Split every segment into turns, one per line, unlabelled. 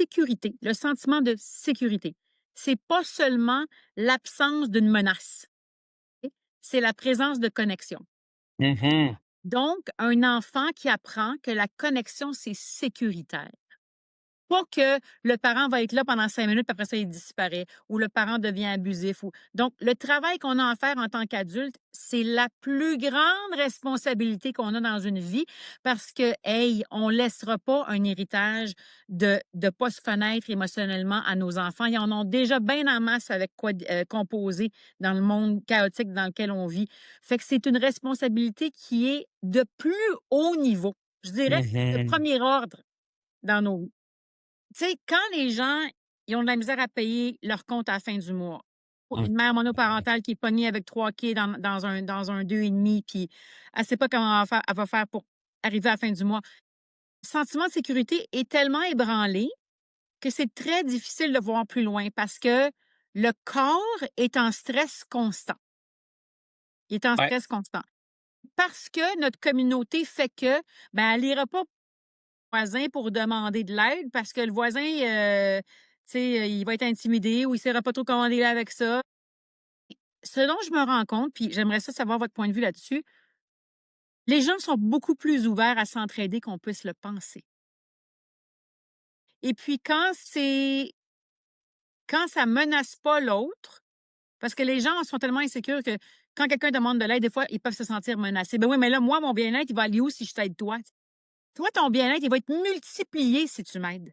sécurité, le sentiment de sécurité. C'est pas seulement l'absence d'une menace, ok? C'est la présence de connexion.
Mhm.
Donc, un enfant qui apprend que la connexion, c'est sécuritaire. Pas que le parent va être là pendant 5 minutes, puis après ça, il disparaît, ou le parent devient abusif. Donc, le travail qu'on a à faire en tant qu'adulte, c'est la plus grande responsabilité qu'on a dans une vie parce que, hey, on laissera pas un héritage de pas se connaître émotionnellement à nos enfants. Ils en ont déjà bien en masse avec quoi composer dans le monde chaotique dans lequel on vit. Fait que c'est une responsabilité qui est de plus haut niveau. Je dirais de
Mhm.
premier ordre dans nos tu sais, quand les gens, ils ont de la misère à payer leur compte à la fin du mois, une mère monoparentale qui est pognée avec 3 kids dans un 2,5, puis elle sait pas comment elle va faire pour arriver à la fin du mois. Le sentiment de sécurité est tellement ébranlé que c'est très difficile de voir plus loin parce que le corps est en stress constant. Il est en
Ouais.
stress constant. Parce que notre communauté fait que, ben, elle ira pas voisin pour demander de l'aide parce que le voisin, tu sais, il va être intimidé ou il ne saura pas trop comment dealer avec ça. Ce dont je me rends compte, puis j'aimerais ça savoir votre point de vue là-dessus, les gens sont beaucoup plus ouverts à s'entraider qu'on puisse le penser. Et puis quand ça menace pas l'autre, parce que les gens sont tellement insécures que quand quelqu'un demande de l'aide, des fois, ils peuvent se sentir menacés. Ben oui, mais là, moi, mon bien-être, il va aller où si je t'aide toi? Toi, ton bien-être, il va être multiplié si tu m'aides.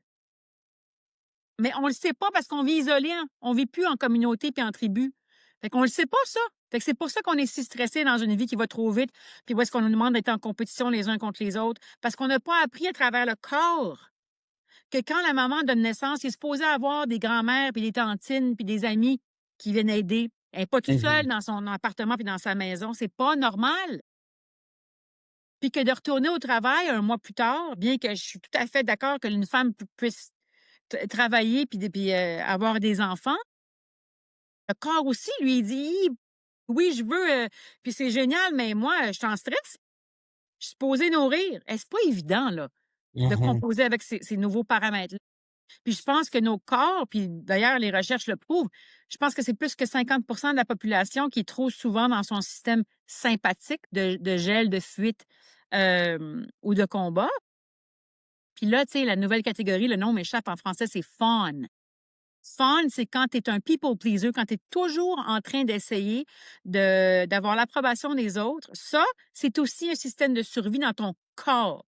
Mais on le sait pas parce qu'on vit isolé, hein. On vit plus en communauté puis en tribu. Fait qu'on le sait pas ça. Fait que c'est pour ça qu'on est si stressé dans une vie qui va trop vite, puis où est-ce qu'on nous demande d'être en compétition les uns contre les autres, parce qu'on n'a pas appris à travers le corps que quand la maman donne naissance, il est supposé avoir des grands-mères puis des tantines puis des amis qui viennent aider. Elle n'est pas toute seule
Mhm.
dans son appartement puis dans sa maison. C'est pas normal. Puis que de retourner au travail un mois plus tard, bien que je suis tout à fait d'accord que une femme puisse travailler puis avoir des enfants, le corps aussi lui dit: «Oui, je veux, puis c'est génial, mais moi, je suis en stress, je suis supposée nourrir». C'est pas évident, là, de
Mhm.
composer avec ces nouveaux paramètres-là. Puis je pense que nos corps, puis d'ailleurs les recherches le prouvent, je pense que c'est plus que 50% de la population qui est trop souvent dans son système sympathique de gel, de fuite, ou de combat. Puis là, tu sais, la nouvelle catégorie, le nom m'échappe en français, c'est fawn. Fun, c'est quand tu es un people pleaser, quand tu es toujours en train d'essayer d'avoir l'approbation des autres. Ça, c'est aussi un système de survie dans ton corps.